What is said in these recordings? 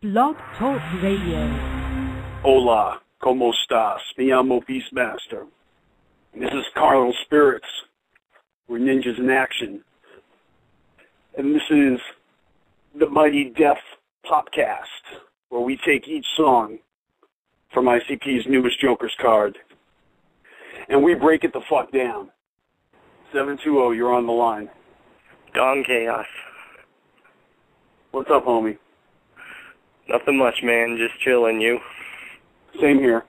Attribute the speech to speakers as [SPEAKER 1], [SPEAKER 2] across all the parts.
[SPEAKER 1] Blog Talk Radio.
[SPEAKER 2] Hola, ¿cómo estás? Me llamo Beastmaster. This is CarnivalSpirits. We're ninjas in action. And this is the Mighty Death Popcast, where we take each song from ICP's newest Joker's card, and we break it the fuck down. 720, you're on the line.
[SPEAKER 3] Gone Chaos.
[SPEAKER 2] What's up, homie?
[SPEAKER 3] Nothing much, man. Just chilling, you.
[SPEAKER 2] Same here.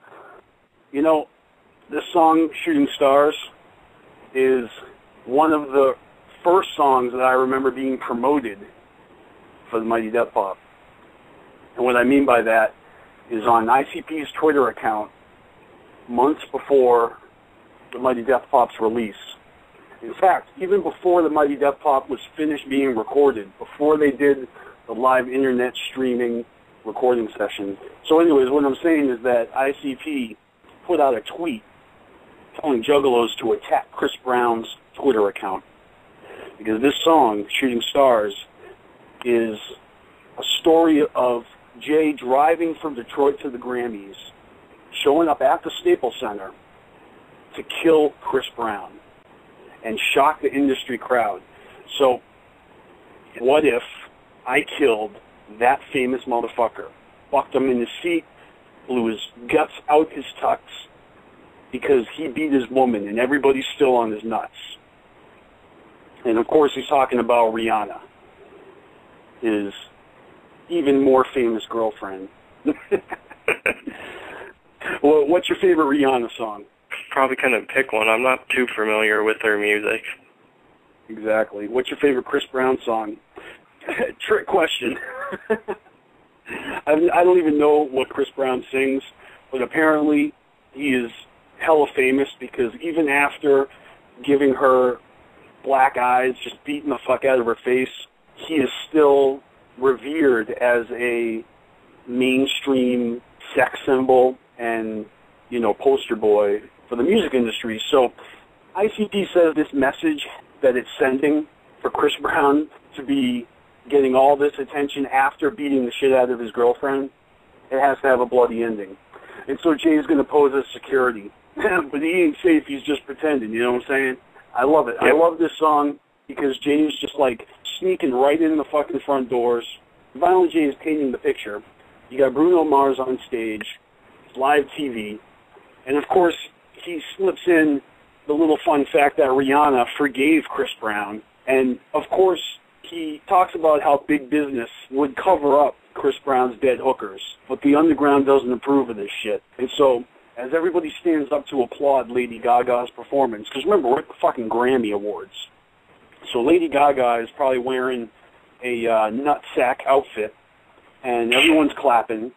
[SPEAKER 2] You know, this song, Shooting Stars, is one of the first songs that I remember being promoted for the Mighty Death Pop. And what I mean by that is on ICP's Twitter account, months before the Mighty Death Pop's release. In fact, even before the Mighty Death Pop was finished being recorded, before they did the live internet streaming recording session. So anyways, what I'm saying is that ICP put out a tweet telling Juggalos to attack Chris Brown's Twitter account. Because this song, Shooting Stars, is a story of Jay driving from Detroit to the Grammys, showing up at the Staples Center to kill Chris Brown and shock the industry crowd. So, what if I killed that famous motherfucker, bucked him in his seat, blew his guts out his tux because he beat his woman and everybody's still on his nuts? And of course he's talking about Rihanna, his even more famous girlfriend. Well, what's your favorite Rihanna song?
[SPEAKER 3] Probably couldn't pick one. I'm not too familiar with her music.
[SPEAKER 2] Exactly. What's your favorite Chris Brown song? Trick question. I don't even know what Chris Brown sings, but apparently he is hella famous because even after giving her black eyes, just beating the fuck out of her face, he is still revered as a mainstream sex symbol and, you know, poster boy for the music industry. So ICP says this message that it's sending for Chris Brown to be getting all this attention after beating the shit out of his girlfriend, it has to have a bloody ending. And so Jay's going to pose as security. But he ain't safe, he's just pretending, you know what I'm saying? I love it. Yep. I love this song because Jay's just like sneaking right in the fucking front doors. Violent J is painting the picture. You got Bruno Mars on stage, it's live TV, and of course he slips in the little fun fact that Rihanna forgave Chris Brown, and of course he talks about how big business would cover up Chris Brown's dead hookers, but the underground doesn't approve of this shit. And so, as everybody stands up to applaud Lady Gaga's performance, because remember, we're at the fucking Grammy Awards, so Lady Gaga is probably wearing a nutsack outfit, and everyone's clapping.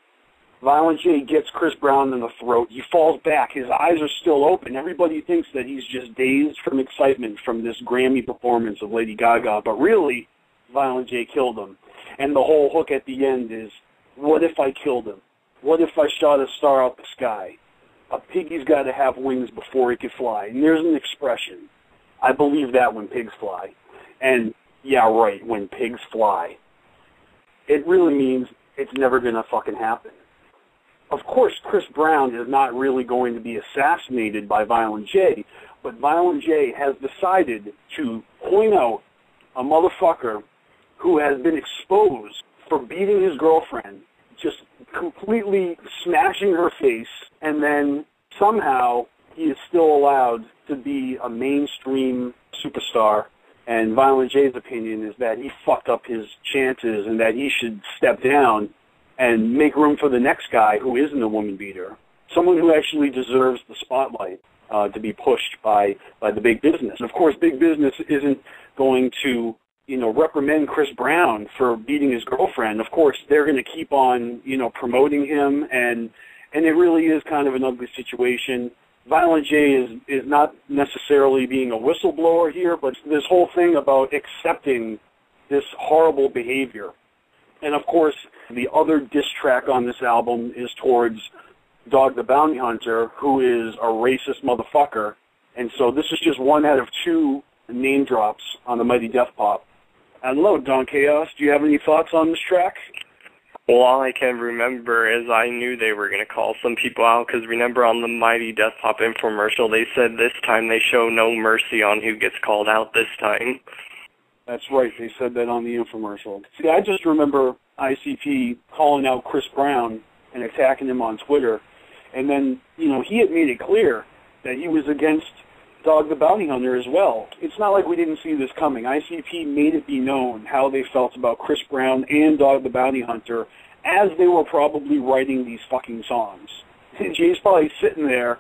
[SPEAKER 2] Violent J gets Chris Brown in the throat. He falls back. His eyes are still open. Everybody thinks that he's just dazed from excitement from this Grammy performance of Lady Gaga, but really, Violent J killed him. And the whole hook at the end is, what if I killed him? What if I shot a star out the sky? A piggy's got to have wings before he can fly. And there's an expression. I believe that when pigs fly. And, yeah, right, when pigs fly. It really means it's never going to fucking happen. Of course, Chris Brown is not really going to be assassinated by Violent J, but Violent J has decided to point out a motherfucker who has been exposed for beating his girlfriend, just completely smashing her face, and then somehow he is still allowed to be a mainstream superstar. And Violent J's opinion is that he fucked up his chances and that he should step down and make room for the next guy who isn't a woman beater, someone who actually deserves the spotlight to be pushed by the big business. And of course, big business isn't going to, you know, reprimand Chris Brown for beating his girlfriend. Of course, they're going to keep on, you know, promoting him, and it really is kind of an ugly situation. Violent J is not necessarily being a whistleblower here, but this whole thing about accepting this horrible behavior. And of course, the other diss track on this album is towards Dog the Bounty Hunter, who is a racist motherfucker. And so this is just one out of two name drops on the Mighty Death Pop. And hello, Don Chaos. Do you have any thoughts on this track?
[SPEAKER 3] Well, all I can remember is I knew they were going to call some people out, because remember on the Mighty Death Pop infomercial, they said this time they show no mercy on who gets called out this time.
[SPEAKER 2] That's right, they said that on the infomercial. See, I just remember ICP calling out Chris Brown and attacking him on Twitter, and then, you know, he had made it clear that he was against Dog the Bounty Hunter as well. It's not like we didn't see this coming. ICP made it be known how they felt about Chris Brown and Dog the Bounty Hunter as they were probably writing these fucking songs. And Jay's probably sitting there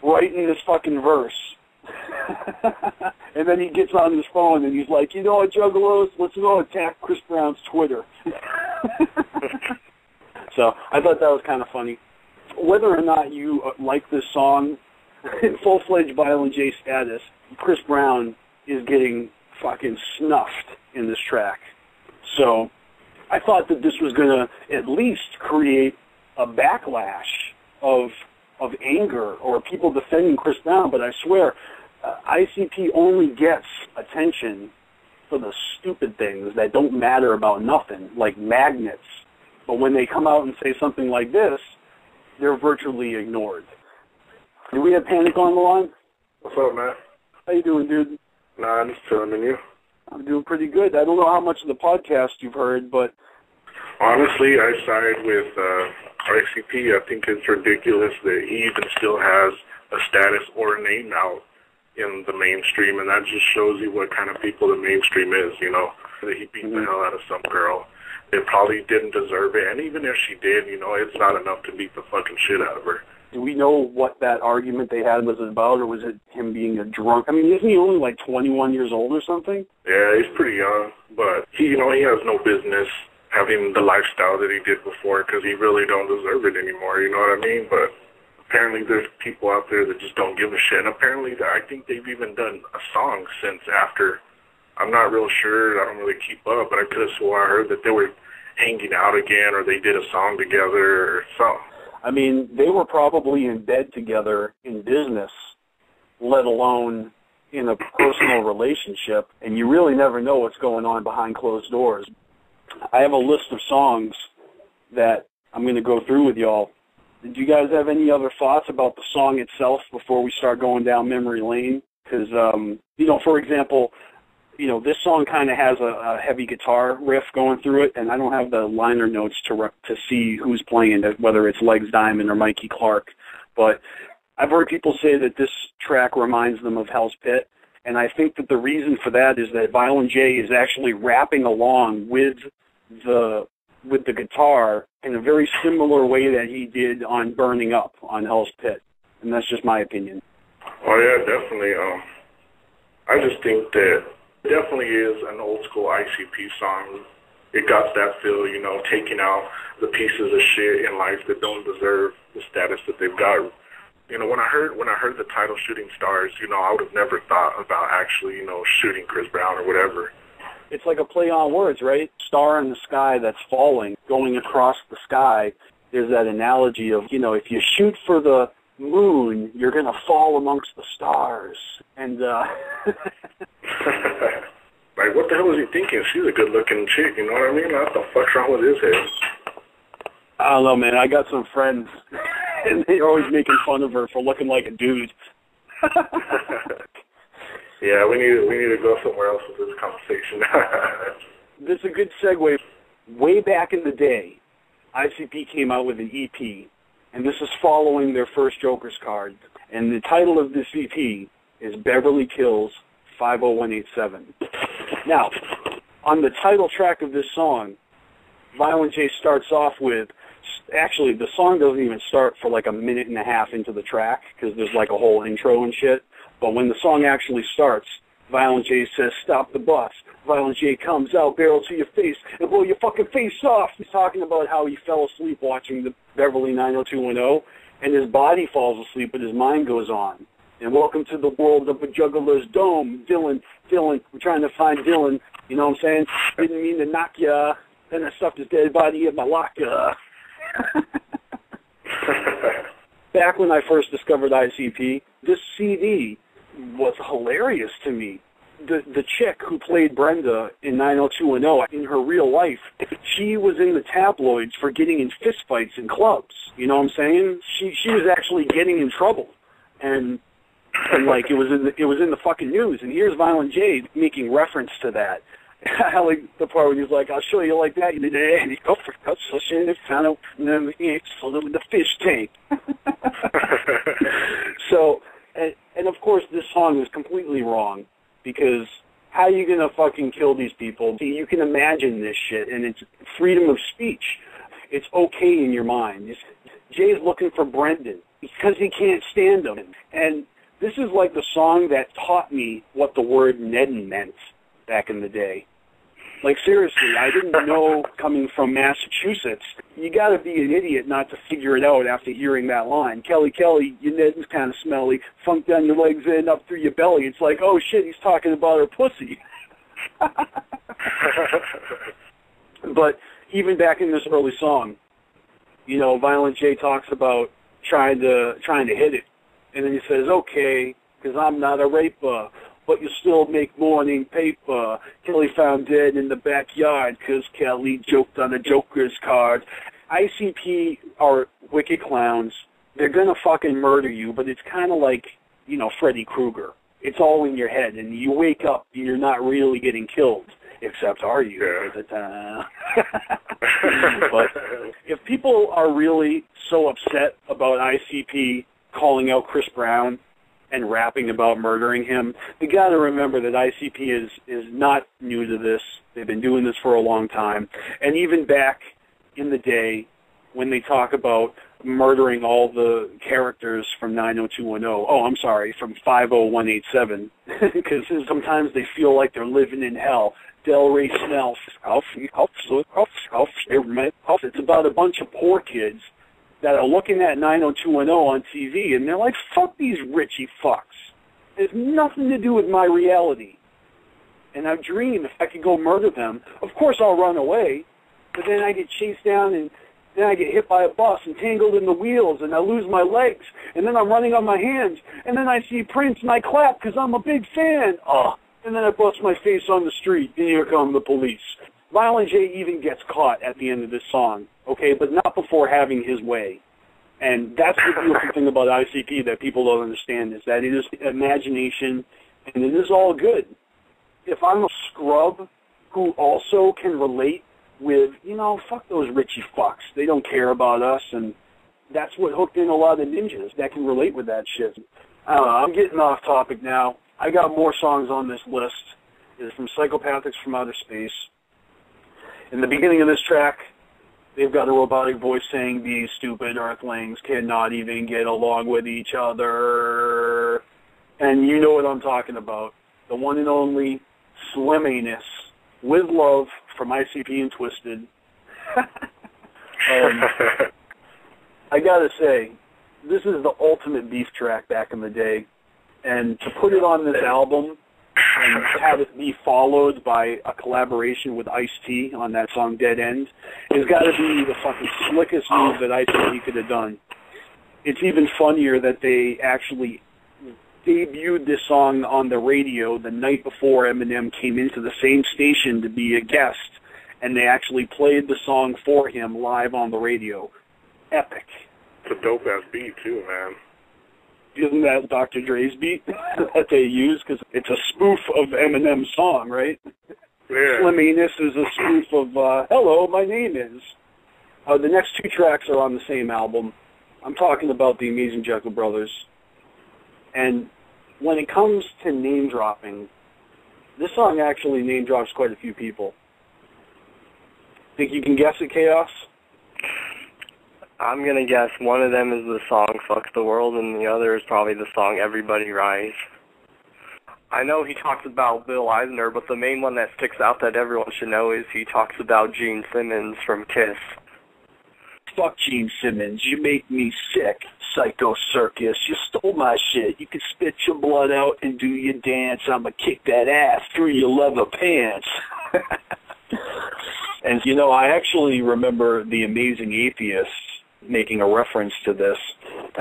[SPEAKER 2] writing this fucking verse. And then he gets on his phone and he's like, you know what, Juggalos, let's go attack Chris Brown's Twitter. So I thought that was kind of funny. Whether or not you like this song, in full-fledged Violent J status, Chris Brown is getting fucking snuffed in this track. So I thought that this was going to at least create a backlash of anger or people defending Chris Brown, but I swear ICP only gets attention for the stupid things that don't matter about nothing, like magnets. But when they come out and say something like this, they're virtually ignored. Do we have Panic on the line?
[SPEAKER 4] What's up, Matt?
[SPEAKER 2] How you doing, dude?
[SPEAKER 4] Nah, I'm just chilling, and you?
[SPEAKER 2] I'm doing pretty good. I don't know how much of the podcast you've heard, but...
[SPEAKER 4] Honestly, I side with ICP. I think it's ridiculous that he even still has a status or a name out in the mainstream, and that just shows you what kind of people the mainstream is, you know? That he beat the hell out of some girl. They probably didn't deserve it, and even if she did, you know, it's not enough to beat the fucking shit out of her.
[SPEAKER 2] Do we know what that argument they had was about, or was it him being a drunk? I mean, isn't he only like 21 years old or something?
[SPEAKER 4] Yeah, he's pretty young, but he has no business having the lifestyle that he did before because he really don't deserve it anymore, you know what I mean? But apparently there's people out there that just don't give a shit, and apparently I think they've even done a song since after. I'm not real sure, I don't really keep up, but I could have swore I heard that they were hanging out again or they did a song together or something.
[SPEAKER 2] I mean, they were probably in bed together in business, let alone in a personal relationship, and you really never know what's going on behind closed doors. I have a list of songs that I'm going to go through with y'all. Do you guys have any other thoughts about the song itself before we start going down memory lane? Because, for example, this song kind of has a heavy guitar riff going through it, and I don't have the liner notes to see who's playing it, whether it's Legs Diamond or Mikey Clark. But I've heard people say that this track reminds them of Hell's Pit, and I think that the reason for that is that Violent J is actually rapping along with the guitar in a very similar way that he did on Burning Up on Hell's Pit, and that's just my opinion.
[SPEAKER 4] Oh, yeah, definitely. I just think that it definitely is an old-school ICP song. It got that feel, taking out the pieces of shit in life that don't deserve the status that they've got. When I heard the title Shooting Stars, I would have never thought about actually, shooting Chris Brown or whatever.
[SPEAKER 2] It's like a play on words, right? Star in the sky that's falling, going across the sky. There's that analogy of, if you shoot for the moon, you're going to fall amongst the stars. And,
[SPEAKER 4] like, what the hell was he thinking? She's a good-looking chick, you know what I mean? What the fuck's wrong with his head?
[SPEAKER 2] I don't know, man. I got some friends, and they're always making fun of her for looking like a dude.
[SPEAKER 4] Yeah, we need to go somewhere else with this conversation.
[SPEAKER 2] This is a good segue. Way back in the day, ICP came out with an EP, and this is following their first Joker's card. And the title of this EP is Beverly Kills 50187. Now, on the title track of this song, Violent J starts off with, actually, the song doesn't even start for like a minute and a half into the track, because there's like a whole intro and shit. But when the song actually starts, Violent J says, "Stop the bus." Violent J comes out, barrel to your face, and blow your fucking face off. He's talking about how he fell asleep watching the Beverly 90210, and his body falls asleep, but his mind goes on. And welcome to the world of a juggler's dome. Dylan, we're trying to find Dylan. You know what I'm saying? Didn't mean to knock ya. Then I stuffed his dead body in my locker. Back when I first discovered ICP, this CD was hilarious to me. the chick who played Brenda in 90210, in her real life, she was in the tabloids for getting in fistfights in clubs. You know what I'm saying? She was actually getting in trouble, and like it was in the fucking news. And here's Violent J making reference to that. I like the part where he's like, "I'll show you like that." And he go for found out the fish tank. So, and of course, this song is completely wrong, because how are you gonna fucking kill these people? See, you can imagine this shit, and it's freedom of speech. It's okay in your mind. Jay's looking for Brendan because he can't stand him, and this is like the song that taught me what the word Nedden meant back in the day. Like, seriously, I didn't know, coming from Massachusetts, you got to be an idiot not to figure it out after hearing that line. Kelly, your Nedden's kind of smelly. Funk down your legs and up through your belly. It's like, oh, shit, he's talking about her pussy. But even back in this early song, you know, Violent J talks about trying to hit it. And then he says, okay, because I'm not a raper, but you still make morning paper. Kelly found dead in the backyard because Kelly joked on a Joker's card. ICP are wicked clowns. They're going to fucking murder you, but it's kind of like, you know, Freddy Krueger. It's all in your head, and you wake up and you're not really getting killed, except are you? Yeah. But if people are really so upset about ICP calling out Chris Brown and rapping about murdering him, you got to remember that ICP is not new to this. They've been doing this for a long time. And even back in the day when they talk about murdering all the characters from 90210, from 50187, because sometimes they feel like they're living in hell. Delray Snell, it's about a bunch of poor kids that are looking at 90210 on TV, and they're like, fuck these Richie fucks. It has nothing to do with my reality. And I dream if I could go murder them, of course I'll run away, but then I get chased down, and then I get hit by a bus and tangled in the wheels, and I lose my legs, and then I'm running on my hands, and then I see Prince, and I clap because I'm a big fan. And then I bust my face on the street, and here come the police. Violent J even gets caught at the end of this song, okay, but not before having his way. And that's the beautiful thing about ICP that people don't understand, is that it is imagination, and it is all good. If I'm a scrub who also can relate with, you know, fuck those Richie fucks. They don't care about us, and that's what hooked in a lot of ninjas that can relate with that shit. I don't know, I'm getting off topic now. I got more songs on this list. It's from Psychopathics from Outer Space. In the beginning of this track, they've got a robotic voice saying, these stupid earthlings cannot even get along with each other. And you know what I'm talking about. The one and only Slim Anus, with love, from ICP and Twisted. I gotta say, this is the ultimate beef track back in the day. And to put it on this album and have it be followed by a collaboration with Ice-T on that song Dead End has got to be the fucking slickest move that ICP could have done. It's even funnier that they actually debuted this song on the radio the night before Eminem came into the same station to be a guest, and they actually played the song for him live on the radio. Epic.
[SPEAKER 4] It's a dope-ass beat, too, man.
[SPEAKER 2] Isn't that Dr. Dre's beat that they use? Because it's a spoof of Eminem's song, right?
[SPEAKER 4] Yeah.
[SPEAKER 2] Slim Anus is a spoof of Hello, My Name Is. The next two tracks are on the same album. I'm talking about the Amazing Jekyll Brothers. And when it comes to name-dropping, this song actually name-drops quite a few people. Think you can guess it, Chaos?
[SPEAKER 3] I'm going to guess one of them is the song Fuck the World, and the other is probably the song Everybody Rise. I know he talks about Bill Eisner, but the main one that sticks out that everyone should know is he talks about Gene Simmons from Kiss.
[SPEAKER 2] Fuck Gene Simmons, you make me sick, Psycho Circus, you stole my shit, you can spit your blood out and do your dance, I'ma kick that ass through your leather pants. And, you know, I actually remember the Amazing Atheist making a reference to this.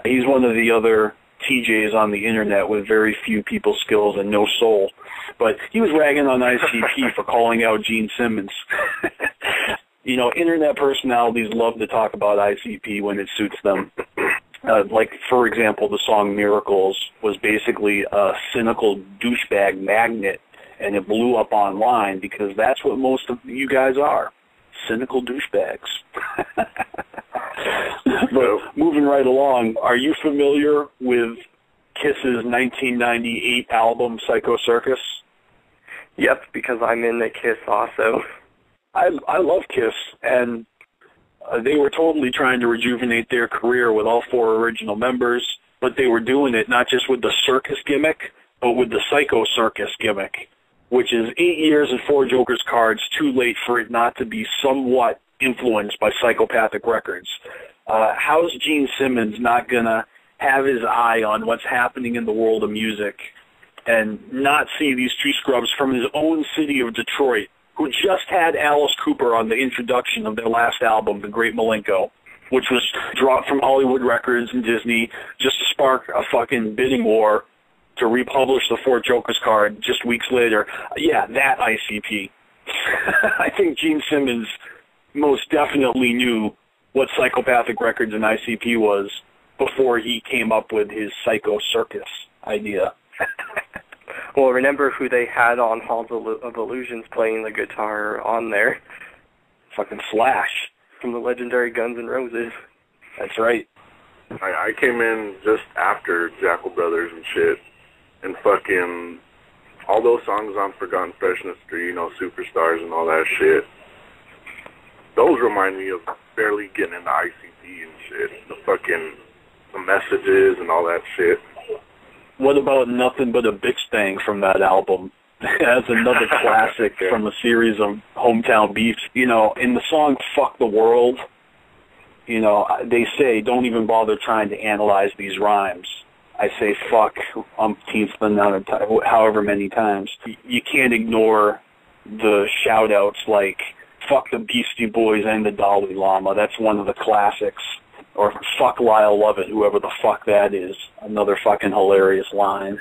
[SPEAKER 2] He's one of the other TJs on the internet with very few people skills and no soul. But he was ragging on ICP for calling out Gene Simmons. You know, internet personalities love to talk about ICP when it suits them. Like, for example, the song Miracles was basically a cynical douchebag magnet, and it blew up online because that's what most of you guys are, cynical douchebags. But moving right along, are you familiar with Kiss's 1998 album, Psycho Circus?
[SPEAKER 3] Yep, because I'm into Kiss also.
[SPEAKER 2] I love Kiss, and they were totally trying to rejuvenate their career with all 4 original members, but they were doing it not just with the circus gimmick, but with the Psycho Circus gimmick, which is 8 years and 4 Joker's cards too late for it not to be somewhat influenced by Psychopathic Records. How's Gene Simmons not going to have his eye on what's happening in the world of music and not see these 2 scrubs from his own city of Detroit, who just had Alice Cooper on the introduction of their last album, The Great Malenko, which was dropped from Hollywood Records and Disney just to spark a fucking bidding war to republish the 4 Jokers card just weeks later. Yeah, that ICP. I think Gene Simmons most definitely knew what Psychopathic Records and ICP was before he came up with his Psycho Circus idea.
[SPEAKER 3] Well, remember who they had on Halls of Illusions playing the guitar on there?
[SPEAKER 2] Fucking Slash.
[SPEAKER 3] From the legendary Guns N' Roses.
[SPEAKER 2] That's right.
[SPEAKER 4] I came in just after Jackal Brothers and shit, and fucking all those songs on Forgotten Freshness 3, you know, Superstars and all that shit, those remind me of barely getting into ICP and shit. The messages and all that shit.
[SPEAKER 2] What about Nothing But a Bitch Thing from that album? That's another classic from a series of hometown beefs. You know, in the song Fuck the World, you know, they say, don't even bother trying to analyze these rhymes. I say fuck umpteenth however many times. You can't ignore the shout-outs like, fuck the Beastie Boys and the Dalai Lama. That's one of the classics. Or fuck Lyle Lovett, whoever the fuck that is. Another fucking hilarious line.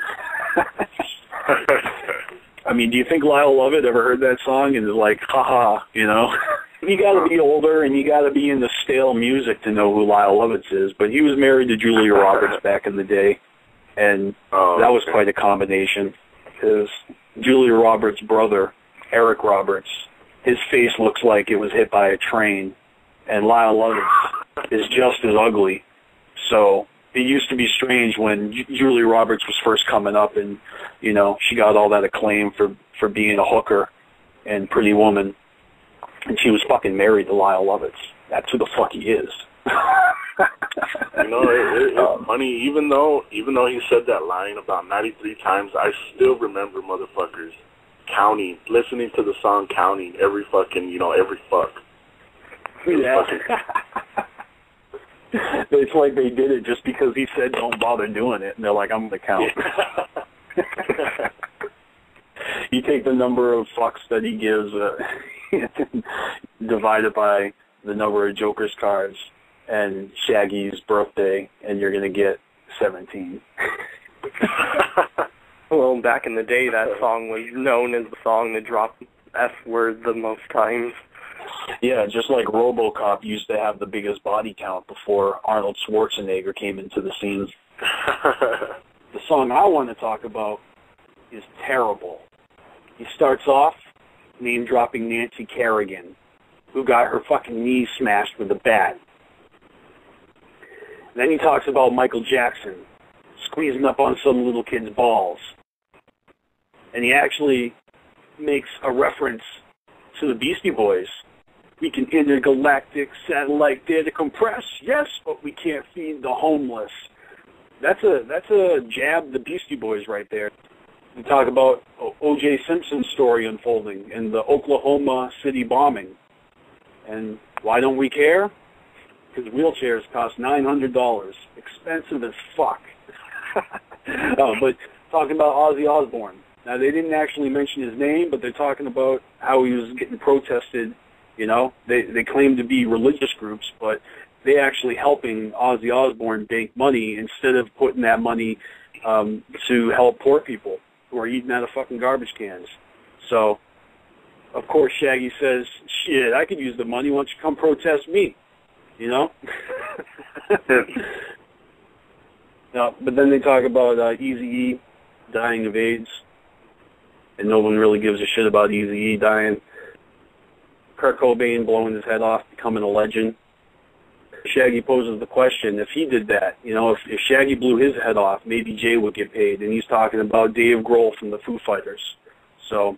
[SPEAKER 2] I mean, do you think Lyle Lovett ever heard that song and is like, haha, you know? You gotta be older and you gotta be into stale music to know who Lyle Lovett is, but he was married to Julia Roberts back in the day, and that was quite a combination, because Julia Roberts' brother, Eric Roberts, his face looks like it was hit by a train, and Lyle Lovett is just as ugly. So it used to be strange when Julia Roberts was first coming up and, you know, she got all that acclaim for being a hooker and Pretty Woman. And she was fucking married to Lyle Lovett. That's who the fuck he is.
[SPEAKER 4] You know, it's funny, even though he said that line about 93 times, I still remember motherfuckers listening to the song counting every fucking, you know, every fuck.
[SPEAKER 2] Yeah. It's like they did it just because he said don't bother doing it, and they're like, I'm going to count. You take the number of fucks that he gives, divided by the number of Joker's cards and Shaggy's birthday, and you're going to get 17.
[SPEAKER 3] Well, back in the day, that song was known as the song that dropped F-word the most times.
[SPEAKER 2] Yeah, just like RoboCop used to have the biggest body count before Arnold Schwarzenegger came into the scene. The song I want to talk about is Terrible. He starts off name-dropping Nancy Kerrigan, who got her fucking knee smashed with a bat. Then he talks about Michael Jackson squeezing up on some little kid's balls. And he actually makes a reference to the Beastie Boys. We can intergalactic satellite data compress, yes, but we can't feed the homeless. That's a jab the Beastie Boys right there. We talk about O.J. Simpson's story unfolding and the Oklahoma City bombing. And why don't we care? Because wheelchairs cost $900. Expensive as fuck. But talking about Ozzy Osbourne. Now, they didn't actually mention his name, but they're talking about how he was getting protested. You know, they claim to be religious groups, but they actually helping Ozzy Osbourne bank money instead of putting that money to help poor people who are eating out of fucking garbage cans. So, of course, Shaggy says, shit, I could use the money. Why don't you come protest me? You know? No, but then they talk about Eazy-E dying of AIDS, and no one really gives a shit about Eazy-E dying. Kurt Cobain blowing his head off, becoming a legend. Shaggy poses the question, if he did that, you know, if Shaggy blew his head off, maybe Jay would get paid. And he's talking about Dave Grohl from the Foo Fighters. So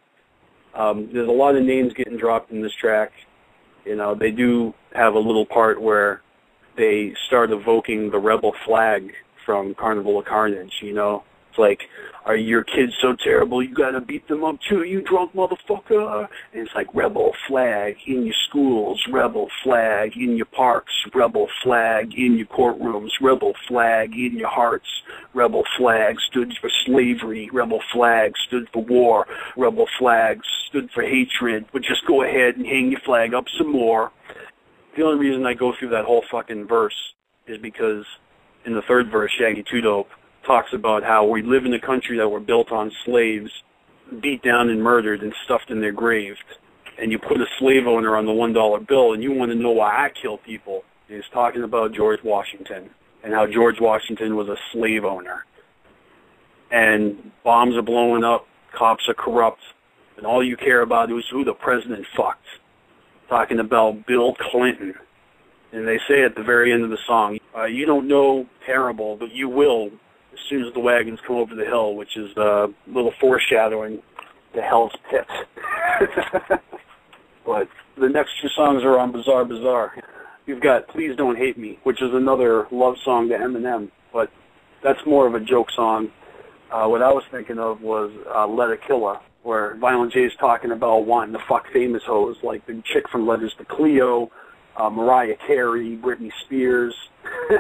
[SPEAKER 2] there's a lot of names getting dropped in this track. You know, they do have a little part where they start evoking the rebel flag from Carnival of Carnage, you know. It's like, are your kids so terrible you gotta beat them up too, you drunk motherfucker? And it's like, rebel flag in your schools, rebel flag in your parks, rebel flag in your courtrooms, rebel flag in your hearts, rebel flag stood for slavery, rebel flag stood for war, rebel flag stood for hatred, but just go ahead and hang your flag up some more. The only reason I go through that whole fucking verse is because in the third verse, Shaggy 2 Dope talks about how we live in a country that were built on slaves, beat down and murdered and stuffed in their graves. And you put a slave owner on the $1 bill, and you want to know why I kill people. And he's talking about George Washington and how George Washington was a slave owner. And bombs are blowing up, cops are corrupt, and all you care about is who the president fucked. Talking about Bill Clinton. And they say at the very end of the song, you don't know terrible, but you will as soon as the wagons come over the hill, which is a little foreshadowing to Hell's Pit. But the next two songs are on Bizarre Bizarre. You've got Please Don't Hate Me, which is another love song to Eminem, but that's more of a joke song. What I was thinking of was Let It Killa, where Violent J's talking about wanting to fuck famous hoes, like the chick from Letters to Cleo, Mariah Carey, Britney Spears,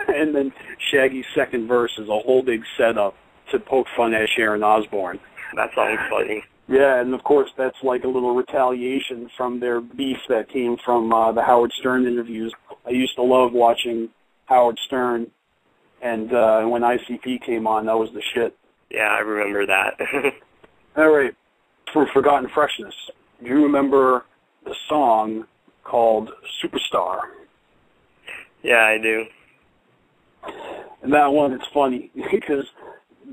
[SPEAKER 2] and then Shaggy's second verse is a whole big setup to poke fun at Sharon Osbourne.
[SPEAKER 3] That sounds funny.
[SPEAKER 2] Yeah, and of course that's like a little retaliation from their beef that came from the Howard Stern interviews. I used to love watching Howard Stern, and when ICP came on, that was the shit.
[SPEAKER 3] Yeah, I remember that.
[SPEAKER 2] All right, for Forgotten Freshness, do you remember the song called Superstar?
[SPEAKER 3] Yeah, I do.
[SPEAKER 2] And that one, it's funny because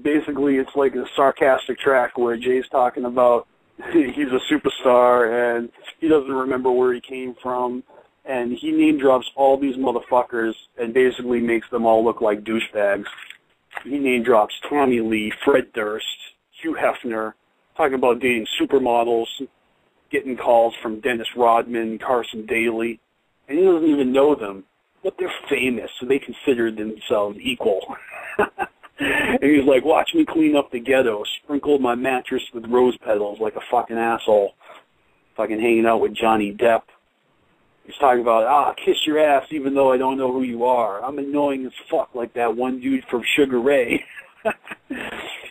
[SPEAKER 2] basically it's like a sarcastic track where Jay's talking about he's a superstar and he doesn't remember where he came from, and he name drops all these motherfuckers and basically makes them all look like douchebags. He name drops Tommy Lee, Fred Durst, Hugh Hefner, talking about dating supermodels, getting calls from Dennis Rodman, Carson Daly, and he doesn't even know them, but they're famous, so they consider themselves equal. And he's like, watch me clean up the ghetto, sprinkle my mattress with rose petals like a fucking asshole, fucking hanging out with Johnny Depp. He's talking about, kiss your ass even though I don't know who you are. I'm annoying as fuck like that one dude from Sugar Ray.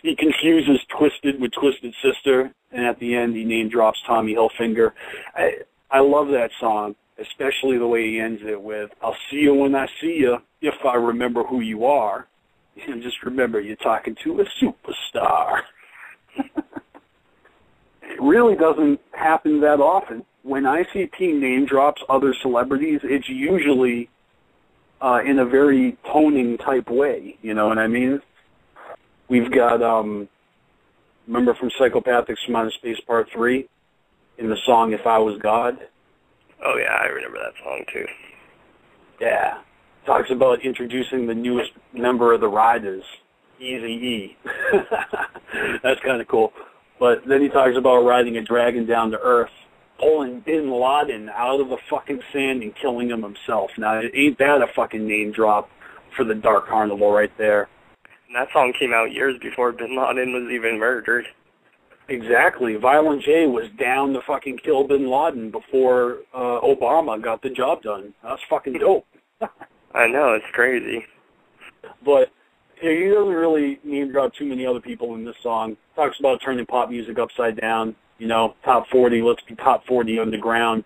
[SPEAKER 2] He confuses Twisted with Twisted Sister, and at the end he name drops Tommy Hilfiger. I love that song, especially the way he ends it with, I'll see you when I see you, if I remember who you are. And just remember, you're talking to a superstar. It really doesn't happen that often. When ICP name drops other celebrities, it's usually in a very toning type way, you know what I mean? We've got, remember from Psychopathics from Outer Space Part 3, in the song If I Was God?
[SPEAKER 3] Oh yeah, I remember that song too.
[SPEAKER 2] Yeah. Talks about introducing the newest member of the Riders, Eazy-E. That's kind of cool. But then he talks about riding a dragon down to Earth, pulling Bin Laden out of the fucking sand and killing him himself. Now, ain't that a fucking name drop for the Dark Carnival right there?
[SPEAKER 3] And that song came out years before Bin Laden was even murdered.
[SPEAKER 2] Exactly. Violent J was down to fucking kill Bin Laden before Obama got the job done. That's fucking dope.
[SPEAKER 3] I know, it's crazy.
[SPEAKER 2] But he doesn't really name drop too many other people in this song. Talks about turning pop music upside down, you know, top 40, let's be top 40 underground.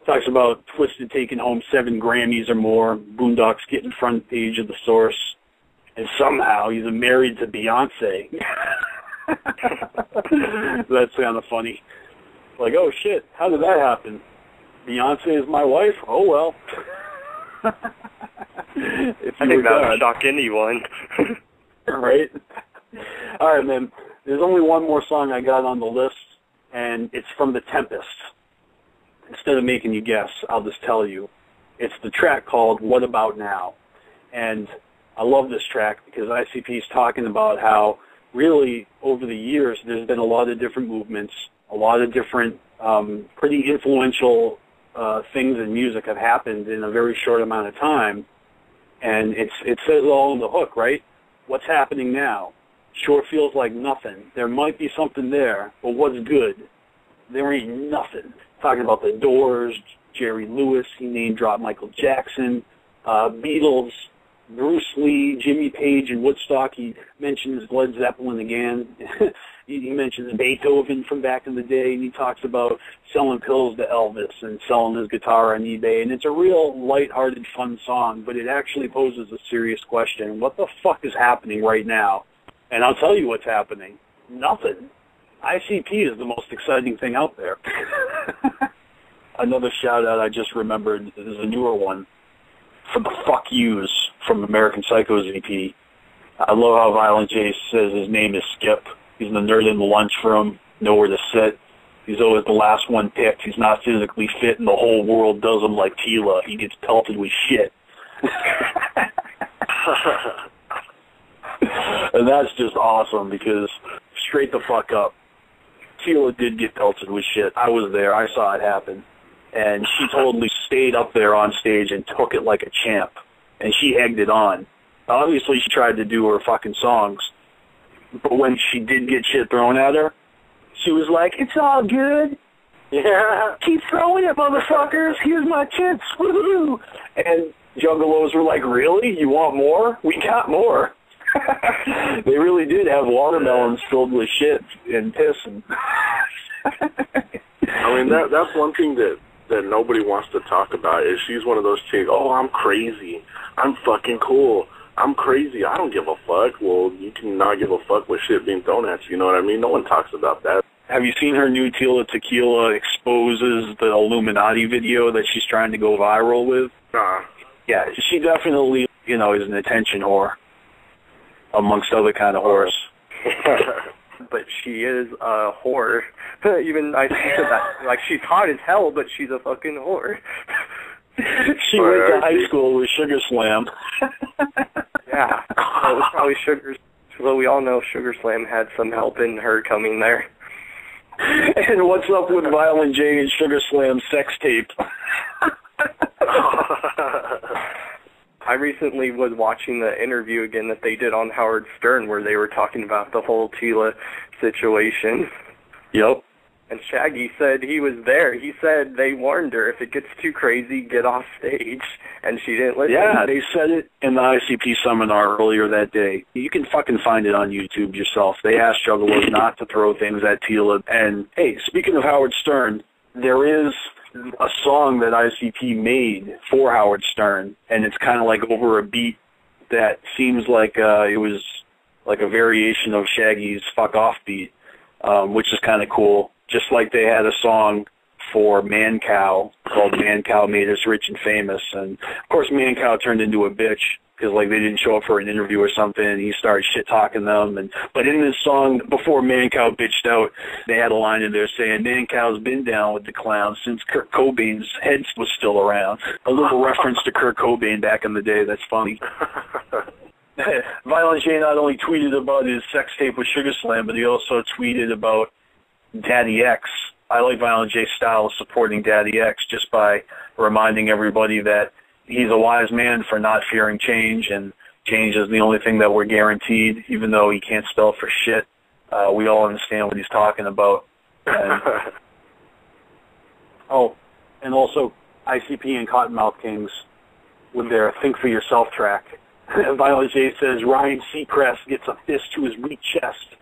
[SPEAKER 2] Talks about Twisted taking home 7 Grammys or more, Boondocks getting front page of the Source, and somehow he's married to Beyonce. That's kind of funny. Like, oh shit, how did that happen? Beyonce is my wife? Oh well.
[SPEAKER 3] I think that would shock anyone.
[SPEAKER 2] Right? All right, man. There's only one more song I got on the list, and it's from The Tempest. Instead of making you guess, I'll just tell you. It's the track called What About Now? And I love this track because ICP is talking about how really over the years there's been a lot of different movements, a lot of different pretty influential things in music have happened in a very short amount of time. And it says all in the hook, right? What's happening now? Sure feels like nothing. There might be something there, but what's good? There ain't nothing. Talking about the Doors, Jerry Lewis, he name-dropped Michael Jackson, Beatles, Bruce Lee, Jimmy Page, and Woodstock. He mentions Led Zeppelin again. He mentions Beethoven from back in the day, and he talks about selling pills to Elvis and selling his guitar on eBay. And it's a real lighthearted, fun song, but it actually poses a serious question. What the fuck is happening right now? And I'll tell you what's happening. Nothing. ICP is the most exciting thing out there. Another shout-out I just remembered is a newer one for the Fuck Yous from American Psycho's EP. I love how Violent J says his name is Skip. He's the nerd in the lunchroom, nowhere to sit. He's always the last one picked. He's not physically fit, and the whole world does him like Tila. He gets pelted with shit. And that's just awesome because straight the fuck up. Tila did get pelted with shit. I was there. I saw it happen. And she totally stayed up there on stage and took it like a champ. And she egged it on. Obviously, she tried to do her fucking songs. But when she did get shit thrown at her, she was like, it's all good. Yeah. Keep throwing it, motherfuckers. Here's my chips. Woohoo. And Juggalos were like, really? You want more? We got more. They really did have watermelons filled with shit and piss. And
[SPEAKER 4] I mean, that's one thing that nobody wants to talk about is she's one of those chicks, oh, I'm crazy. I'm fucking cool. I'm crazy. I don't give a fuck. Well, you can not give a fuck with shit being thrown at you. You know what I mean? No one talks about that.
[SPEAKER 2] Have you seen her new Tila Tequila exposes the Illuminati video that she's trying to go viral with?
[SPEAKER 4] Nah.
[SPEAKER 2] Yeah, she definitely, is an attention whore, amongst other kind of whores.
[SPEAKER 3] But she is a whore. Even I said that, like, she's hot as hell, but she's a fucking whore.
[SPEAKER 2] She went to high school with Sugar Slam.
[SPEAKER 3] Yeah, it was probably Sugar. Well, we all know Sugar Slam had some help in her coming there.
[SPEAKER 2] And what's up with Violent J and Sugar Slam sex tape?
[SPEAKER 3] I recently was watching the interview again that they did on Howard Stern where they were talking about the whole Tila situation.
[SPEAKER 2] Yep.
[SPEAKER 3] And Shaggy said he was there. He said they warned her, if it gets too crazy, get off stage. And she didn't listen.
[SPEAKER 2] Yeah, they said it in the ICP seminar earlier that day. You can fucking find it on YouTube yourself. They asked Juggalos not to throw things at Tila. And, hey, speaking of Howard Stern, there is a song that ICP made for Howard Stern, and it's kind of like over a beat that seems like it was like a variation of Shaggy's Fuck Off beat, which is kind of cool. Just like they had a song for Man Cow called Man Cow Made Us Rich and Famous, and of course Man Cow turned into a bitch because like they didn't show up for an interview or something, and he started shit-talking them. But in this song, before Man Cow bitched out, they had a line in there saying, Man Cow's been down with the clowns since Kurt Cobain's head was still around. A little reference to Kurt Cobain back in the day. That's funny. Violent J not only tweeted about his sex tape with Sugar Slam, but he also tweeted about Daddy X. I like Violent J's style of supporting Daddy X just by reminding everybody that he's a wise man for not fearing change, and change is the only thing that we're guaranteed, even though he can't spell for shit. We all understand what he's talking about. And, and also ICP and Cottonmouth Kings with their Think For Yourself track. Violent J says, Ryan Seacrest gets a fist to his weak chest.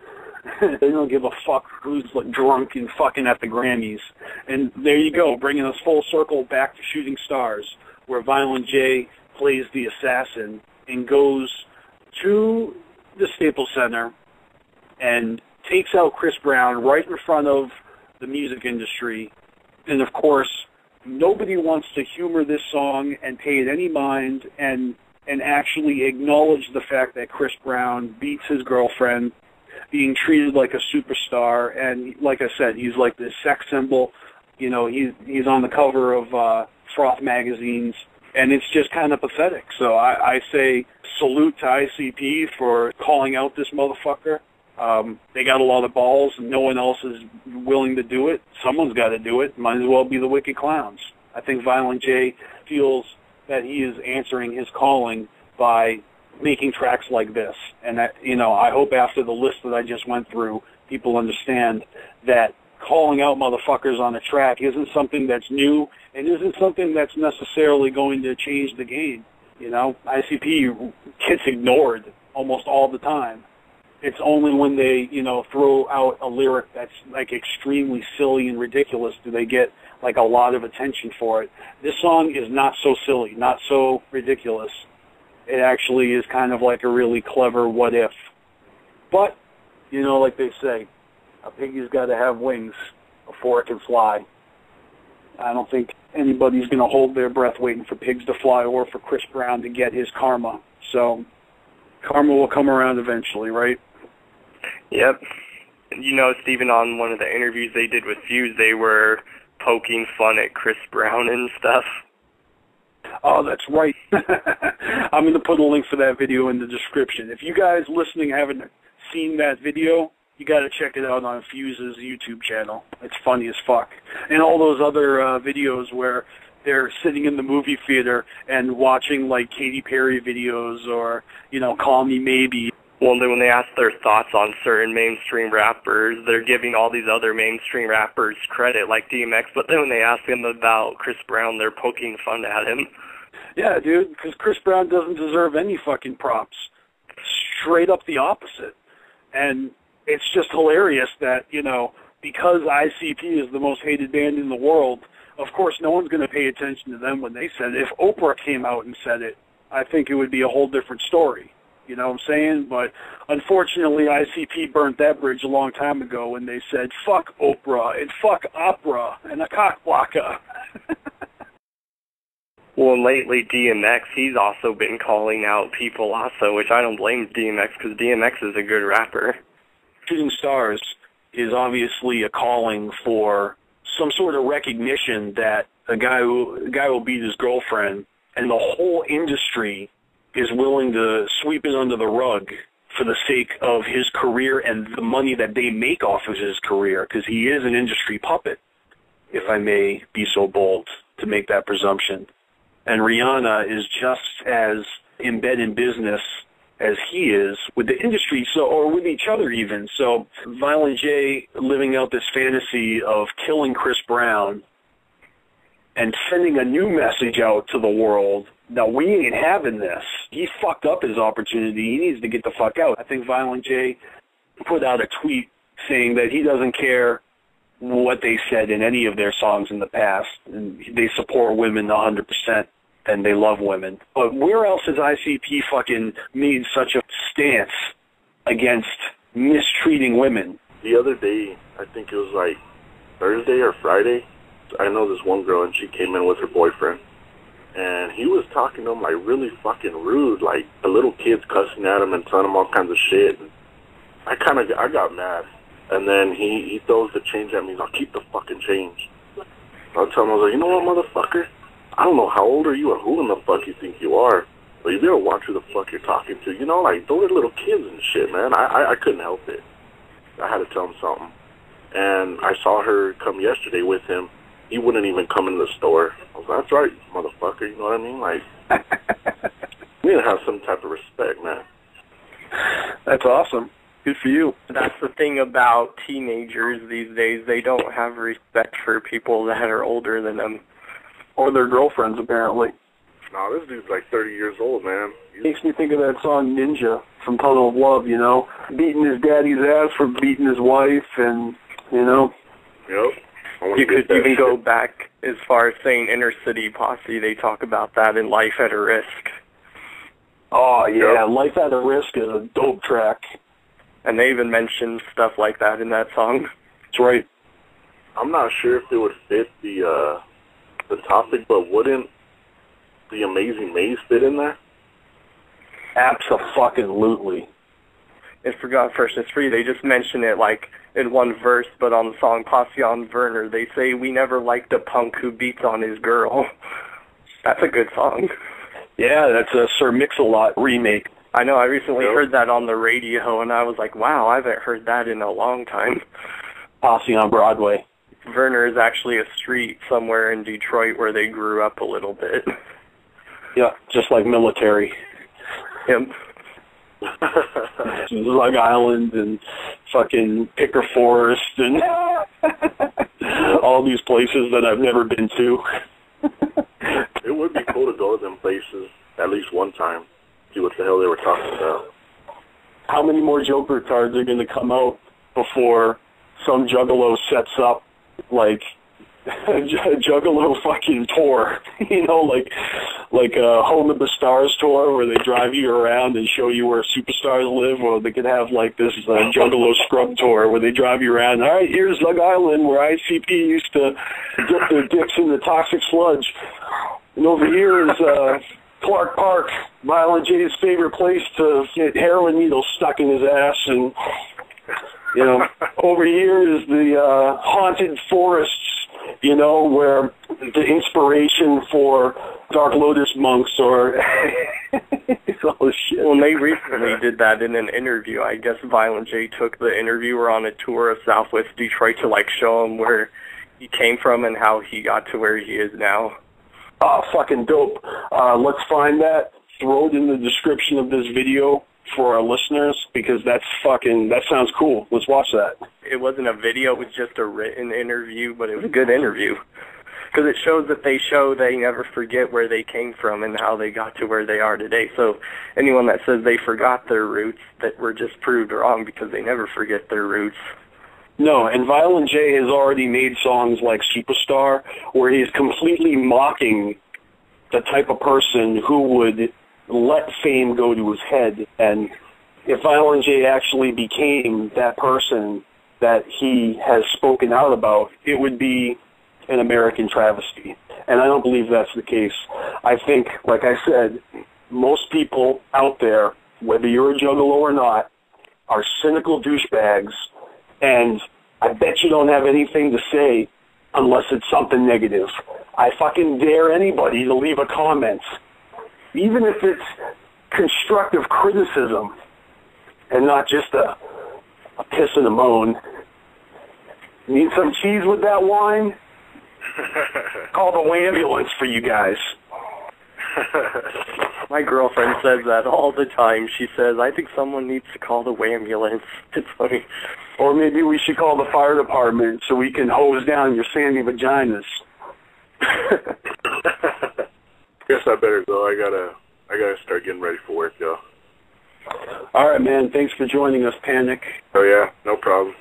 [SPEAKER 2] They don't give a fuck who's like drunk and fucking at the Grammys. And there you go, bringing us full circle back to Shooting Stars, where Violent J plays the assassin and goes to the Staples Center and takes out Chris Brown right in front of the music industry. And of course, nobody wants to humor this song and pay it any mind and actually acknowledge the fact that Chris Brown beats his girlfriend, being treated like a superstar. And like I said, he's like this sex symbol. You know, he's on the cover of Froth magazines, and it's just kind of pathetic. So I say salute to ICP for calling out this motherfucker. They got a lot of balls, and no one else is willing to do it. Someone's got to do it. Might as well be the Wicked Clowns. I think Violent J feels that he is answering his calling by making tracks like this. And that, you know, I hope after the list that I just went through, people understand that calling out motherfuckers on a track isn't something that's new and isn't something that's necessarily going to change the game. You know, ICP gets ignored almost all the time. It's only when they, you know, throw out a lyric that's like extremely silly and ridiculous do they get like a lot of attention for it. This song is not so silly, not so ridiculous. It actually is kind of like a really clever what if. But, you know, like they say, a piggy's got to have wings before it can fly. I don't think anybody's going to hold their breath waiting for pigs to fly or for Chris Brown to get his karma. So karma will come around eventually, right?
[SPEAKER 3] Yep. You know, Stephen, on one of the interviews they did with Fuse, they were poking fun at Chris Brown and stuff.
[SPEAKER 2] Oh, that's right. I'm going to put a link for that video in the description. If you guys listening haven't seen that video, you got to check it out on Fuse's YouTube channel. It's funny as fuck. And all those other videos where they're sitting in the movie theater and watching, like, Katy Perry videos or, you know, Call Me Maybe.
[SPEAKER 3] Well, then when they ask their thoughts on certain mainstream rappers, they're giving all these other mainstream rappers credit, like DMX, but then when they ask him about Chris Brown, they're poking fun at him.
[SPEAKER 2] Yeah, dude, because Chris Brown doesn't deserve any fucking props. Straight up the opposite. And it's just hilarious that, you know, because ICP is the most hated band in the world, of course no one's going to pay attention to them when they said it. If Oprah came out and said it, I think it would be a whole different story. You know what I'm saying? But unfortunately, ICP burnt that bridge a long time ago when they said, fuck Oprah and fuck opera and a cockblocker.
[SPEAKER 3] Well, and lately DMX, he's also been calling out people also, which I don't blame DMX because DMX is a good rapper.
[SPEAKER 2] Shooting Stars is obviously a calling for some sort of recognition that a guy will beat his girlfriend, and the whole industry is willing to sweep it under the rug for the sake of his career and the money that they make off of his career, because he is an industry puppet, if I may be so bold to make that presumption. And Rihanna is just as in bed in business as he is with the industry, or with each other even. So Violent J living out this fantasy of killing Chris Brown and sending a new message out to the world. Now, we ain't having this. He fucked up his opportunity. He needs to get the fuck out. I think Violent J put out a tweet saying that he doesn't care what they said in any of their songs in the past. And they support women 100%, and they love women. But where else has ICP fucking made such a stance against mistreating women?
[SPEAKER 4] The other day, I think it was like Thursday or Friday, I know this one girl, and she came in with her boyfriend. And he was talking to him, like, really fucking rude. Like, the little kids cussing at him and telling him all kinds of shit. And I got mad. And then he throws the change at me. He's like, keep the fucking change. I tell him, I was like, you know what, motherfucker? I don't know how old are you or who in the fuck you think you are, but you better watch who the fuck you're talking to. You know, like, those are little kids and shit, man. I couldn't help it. I had to tell him something. And I saw her come yesterday with him. He wouldn't even come in the store. I was like, that's right, motherfucker, you know what I mean? Like, we need to have some type of respect, man.
[SPEAKER 2] That's awesome. Good for you.
[SPEAKER 3] That's the thing about teenagers these days. They don't have respect for people that are older than them.
[SPEAKER 2] Or their girlfriends, apparently.
[SPEAKER 4] No, this dude's like 30 years old, man.
[SPEAKER 2] Makes me think of that song Ninja from Tunnel of Love, you know? Beating his daddy's ass for beating his wife and, you know?
[SPEAKER 4] Yep.
[SPEAKER 3] You could even go back as far as saying Inner City Posse. They talk about that in Life at a Risk.
[SPEAKER 2] Oh, yeah. Yep. Life at a Risk is a dope track.
[SPEAKER 3] And they even mentioned stuff like that in that song.
[SPEAKER 2] That's right.
[SPEAKER 4] I'm not sure if it would fit the topic, but wouldn't The Amazing Maze fit in there?
[SPEAKER 2] Abso-fucking-lutely.
[SPEAKER 3] It's Forgot First It's Free. They just mention it like in one verse, but on the song Posse on Werner, they say, we never liked a punk who beats on his girl. That's a good song.
[SPEAKER 2] Yeah, that's a Sir Mix-a-Lot remake.
[SPEAKER 3] I know, I recently heard that on the radio, and I was like, wow, I haven't heard that in a long time.
[SPEAKER 2] Posse on Broadway.
[SPEAKER 3] Werner is actually a street somewhere in Detroit where they grew up a little bit.
[SPEAKER 2] Yeah, just like Military.
[SPEAKER 3] Yep.
[SPEAKER 2] Lug Island and fucking Picker Forest and all these places that I've never been to.
[SPEAKER 4] It would be cool to go to them places at least one time, see what the hell they were talking about.
[SPEAKER 2] How many more Joker cards are going to come out before some juggalo sets up like a juggalo fucking tour, you know, like a Home of the Stars tour where they drive you around and show you where superstars live, or they could have like this juggalo scrub tour where they drive you around. All right, here's Lug Island where ICP used to dip their dicks in the toxic sludge. And over here is Clark Park, Violent J's favorite place to get heroin needles stuck in his ass. And, you know, over here is the haunted forests, you know, where the inspiration for Dark Lotus monks or all this shit.
[SPEAKER 3] Well, they recently did that in an interview. I guess Violent J took the interviewer on a tour of Southwest Detroit to, like, show him where he came from and how he got to where he is now.
[SPEAKER 2] Oh, fucking dope. Let's find that, throw it in the description of this video for our listeners, because that sounds cool. Let's watch that.
[SPEAKER 3] It wasn't a video, it was just a written interview, but it was a good interview. Because it shows that they never forget where they came from and how they got to where they are today. So anyone that says they forgot their roots, that were just proved wrong, because they never forget their roots.
[SPEAKER 2] No, and Violent J has already made songs like Superstar, where he's completely mocking the type of person who would let fame go to his head. And if Violent J actually became that person that he has spoken out about, it would be an American travesty. And I don't believe that's the case. I think, like I said, most people out there, whether you're a juggalo or not, are cynical douchebags, and I bet you don't have anything to say unless it's something negative. I fucking dare anybody to leave a comment, even if it's constructive criticism and not just a piss and a moan. Need some cheese with that wine? Call the ambulance for you guys.
[SPEAKER 3] My girlfriend says that all the time. She says, I think someone needs to call the ambulance. It's funny.
[SPEAKER 2] Or maybe we should call the fire department so we can hose down your sandy vaginas.
[SPEAKER 4] Guess I better go. I gotta start getting ready for work, yo.
[SPEAKER 2] All right, man. Thanks for joining us, Panic.
[SPEAKER 4] Oh, yeah. No problem.